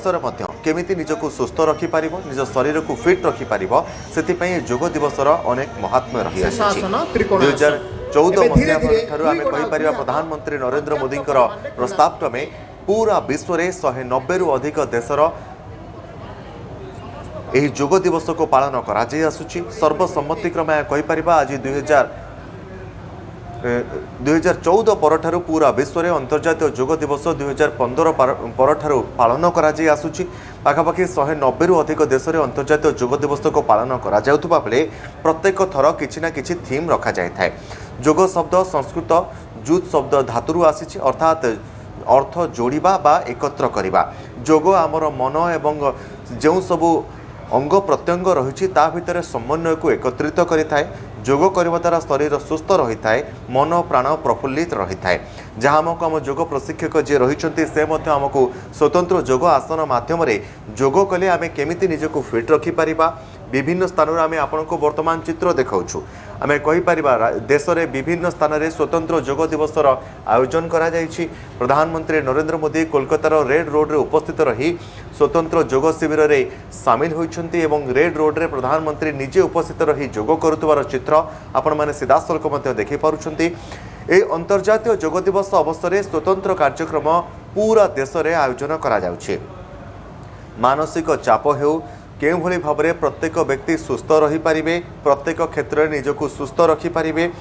बयसर केमिति निजको सुस्थ रखिपार निज शरीर को फिट रखिपार से जोग दिवसर अनेक महात्म्य रही आसी 2014 मसीहा आम कहीपर प्रधानमंत्री नरेंद्र मोदी प्रस्ताव क्रमे पूरा विश्व में 190 रु अधिक देशर यह जोग दिवस को पालन कर सर्वसम्मति क्रमे कहीपर आज 2014 पर पूरा विश्व में अंतर्जातीय जोग दिवस 2015 पर पालन करापाखि 190 रु अधिक देश में अंतर्जातीय जोग दिवस को पालन करा बेले प्रत्येक थर किसी ना किसी थीम रखा जाए। जोग शब्द संस्कृत जुत शब्द धातु आसी अर्थात अर्थ जोड़िबा बा एकत्र करिबा। जोग आमर मन एवं जो सबू अंग प्रत्यंग रही भितर समन्वय को एकत्रित करिथाए। जोग करने द्वारा शरीर सुस्थ रही है, मन प्राण प्रफुल्लित रही है। जहाँ आमको आम जोग प्रशिक्षक जी रही से आमको स्वतंत्र जोग आसन माध्यम जोग कले आम केमिति निजको फिट रखिपर। विभिन्न स्थान आम आपण को वर्तमान चित्र देखाऊँ आम कहीपर देश में विभिन्न स्थान में स्वतंत्र जोग दिवसर आयोजन करा जायछि। प्रधानमंत्री नरेंद्र मोदी कोलकातार रेड रोड रे उपस्थित रही स्वतंत्र जोग शिविर में सामिल होइछन्ति एवं रेड रोड रे प्रधानमंत्री निजे उपस्थित रही जोग करुवार चित्र आपण माने सीधासलख मध्य देखि पारुछन्ति। ए अंतर्जातीय जोग दिवस अवसर में स्वतंत्र कार्यक्रम पूरा देश में आयोजन करा जाउछि। मानसिक चाप हेउ केउ भली भाव में प्रत्येक व्यक्ति सुस्थ रही पारिबे, प्रत्येक क्षेत्र में निजको सुस्थ रखिपारे।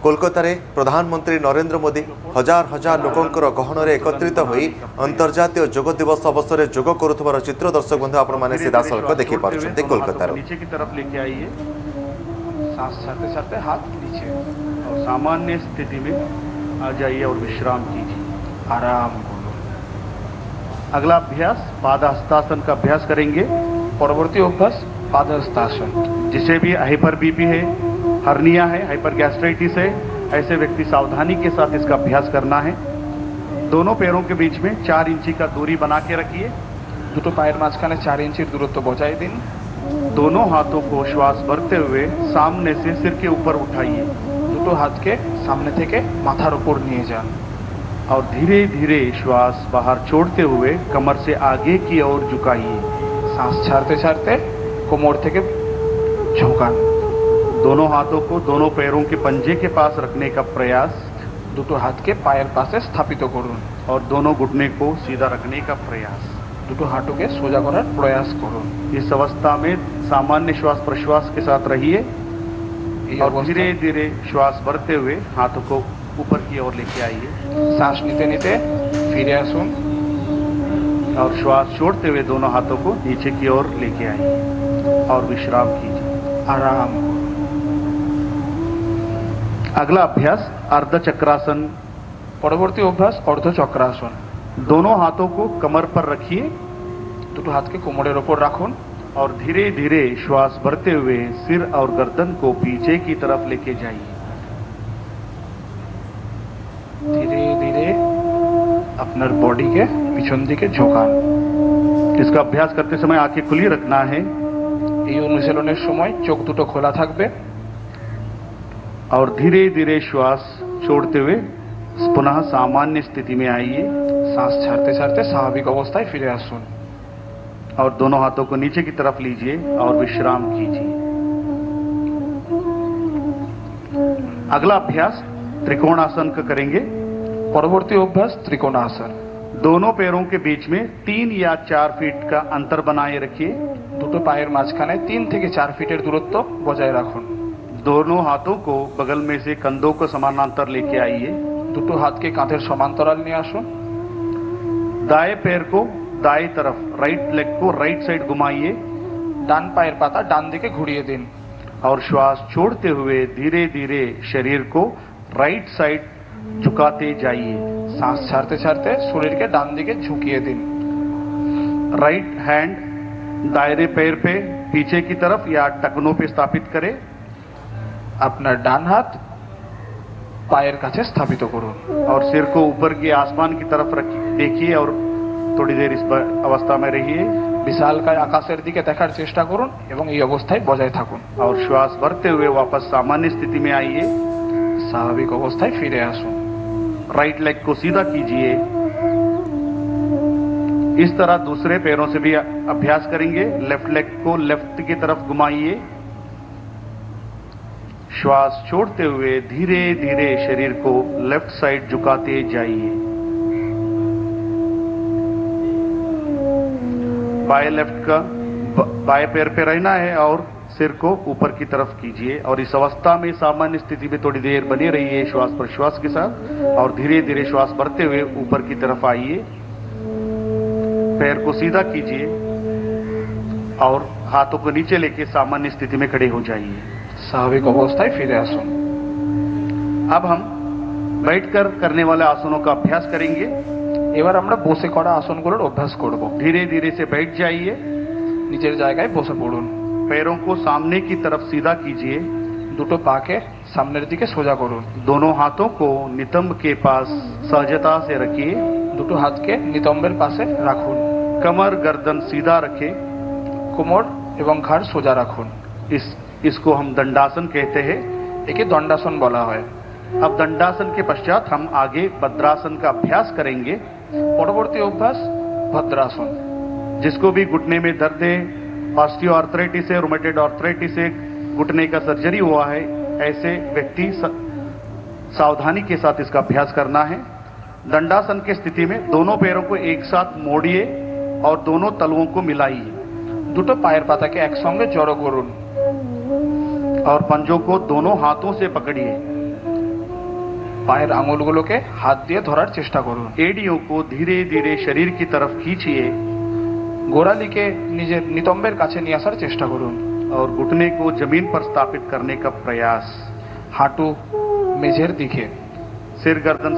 कोलकाता रे प्रधानमंत्री नरेंद्र मोदी हजार हजार लोकंकर गहन एकत्रित होई अंतर्जातीय जोग दिवस अवसर में जोग करुवार चित्र दर्शक बंधु आपण माने सीधासलख देखि पारुछन्ति। कोलकाता नीचे की तरफ लेके आइए, सांस छाते छाते हाथ नीचे और सामान्य स्थिति में आ जाइए और विश्राम कीजिए, आराम। अगला अभ्यास पादहस्तासन का अभ्यास करेंगे। परवर्ती अभ्यास पादहस्तासन। जिसे भी हाइपर बीपी है, हर्निया है, हाइपर गैस्ट्राइटिस है, ऐसे व्यक्ति सावधानी के साथ इसका अभ्यास करना है। दोनों पैरों के बीच में 4 इंची का दूरी बना के रखिए। दुटो पायर माझखाने 4 इंची दूरत्व बजाय दिन। दोनों हाथों को श्वास भरते हुए सामने से सिर के ऊपर उठाइए। दुटो हाथ के सामने थेके माथार ऊपर निये जान और धीरे धीरे श्वास बाहर छोड़ते हुए कमर से आगे की ओर झुकाइए। सांस छाड़ते छाड़ते कोमर थेके झुकान। दोनों हाथों को दोनों पैरों के पंजे के पास रखने का प्रयास। दुटो हाथ के पायर पासे स्थापित करुन और दोनों घुटने को सीधा रखने का प्रयास। दुटो हाथों के सोजा करार प्रयास करुन। इस अवस्था में सामान्य श्वास प्रश्वास के साथ रहिए और धीरे धीरे श्वास भरते हुए हाथों को ऊपर की ओर लेके आइए। सांस नीते नीते फिरे आसुन और श्वास छोड़ते हुए दोनों हाथों को नीचे की ओर लेके आइए और विश्राम कीजिए, आराम। अगला अभ्यास अर्ध चक्रासन। परवर्ती अभ्यास अर्ध चक्रासन। दोनों हाथों को कमर पर रखिए, दुटो हाथ के कोमरेर ऊपर राखुन और धीरे धीरे श्वास भरते हुए सिर और गर्दन को पीछे की तरफ लेके जाइए। धीरे धीरे अपना बॉडी के पिछन दिके झोंकान। इसका अभ्यास करते समय आंखें खुली रखना है। এই অনুশীলনের সময় চোখ দুটো খোলা থাকবে और धीरे धीरे श्वास छोड़ते हुए पुनः सामान्य स्थिति में आइए। सांस छाड़ते छाड़ते स्वाभाविक अवस्थाয় फिरे आसुन और दोनों हाथों को नीचे की तरफ लीजिए और विश्राम कीजिए। अगला अभ्यास त्रिकोणासन का करेंगे। परवर्ती अभ्यास त्रिकोणासन। दोनों पैरों के बीच में 3 या 4 फीट का अंतर बनाए रखिए। दुटो पायर माझखाने 3 থেকে 4 फीटेर दूरत्व बजाय राखुन। दोनों हाथों को बगल में से कंधों को समानांतर लेके आइए। दुटो हाथ के कांधेर समांतराल निये आसुन। दाएं पैर को दाएं तरफ, राइट लेग को राइट साइड घुमाइए। डान पायर पाता डान दिके घुरिए दिन और श्वास छोड़ते हुए धीरे धीरे शरीर को राइट साइड झुकाते जाइए। सांस छाड़ते छाड़ते शरीर के डान दिके झुकिए दिन। राइट हैंड दायरे पैर पे पीछे की तरफ या टखनों पे स्थापित करें। अपना डान हाथ पायर काछे स्थापित करुन और सिर को ऊपर की आसमान की तरफ देखिए और थोड़ी देर इस अवस्था में रहिए। विशालकाय आकाशेर दिके देखार चेष्टा करुन एवं এই অবস্থায় বজায় থাকুন और श्वास भरते हुए वापस सामान्य स्थिति में आइए। स्वाभाविक अवस्थाয় फिरे आसुन। राइट लेग को सीधा कीजिए इस तरह दूसरे पैरों से भी अभ्यास करेंगे। लेफ्ट लेग को लेफ्ट की तरफ घुमाइए। श्वास छोड़ते हुए धीरे धीरे शरीर को लेफ्ट साइड झुकाते जाइए। बाएं लेफ्ट का बाएं पैर पे रहना है और सिर को ऊपर की तरफ कीजिए। और इस अवस्था में सामान्य स्थिति में थोड़ी देर बने रहिए श्वास प्रश्वास के साथ, और धीरे धीरे श्वास भरते हुए ऊपर की तरफ आइए। पैर को सीधा कीजिए और हाथों को नीचे लेके सामान्य स्थिति में खड़े हो जाइए। স্বাভাবিক অবস্থায় ফিরে আসুন। अब हम बैठकर करने वाले आसनों का अभ्यास करेंगे। এবার আমরা বসে করা আসনগুলোর অভ্যাস করব। धीरे धीरे से बैठ जाइए। নিজের জায়গায় বসে পড়ুন। पैरों को सामने की तरफ सीधा कीजिए। দুটো পাকে সামনের দিকে সোজা করুন। दोनों हाथों को नितंब के पास सहजता से रखिए। দুটো হাতকে নিতম্বের পাশে রাখুন। कमर गर्दन सीधा रखें। কোমর এবং ঘাড় সোজা রাখুন। इसको हम दंडासन कहते हैं। একে দণ্ডাসন বলা হয়। अब दंडासन के पश्चात हम आगे भद्रासन का अभ्यास करेंगे। পরবর্তী অভ্যাস ভদ্রাসন। जिसको भी घुटने में दर्द है, ऑस्टियो आर्थराइटिस है, रूमेटॉइड आर्थराइटिस है, घुटने का सर्जरी हुआ है, ऐसे व्यक्ति सावधानी के साथ इसका अभ्यास करना है। दंडासन की स्थिति में दोनों पैरों को एक साथ मोड़िए और दोनों तलुओं को मिलाइए। দুটো পায়ের পাতাকে একসঙ্গে জড়ো করুন और पंजों को दोनों हाथों से पकड़िए। পায়ের আঙুলগুলোকে হাত দিয়ে ধরার চেষ্টা করুন। एड़ियों को धीरे धीरे शरीर की तरफ खींचिए গোড়ালিকে নিজের নিতম্বের কাছে নিয়ে আসার চেষ্টা করুন। और घुटने को जमीन पर स्थापित करने का प्रयास। হাঁটু মেঝের দিকে। सिर गर्दन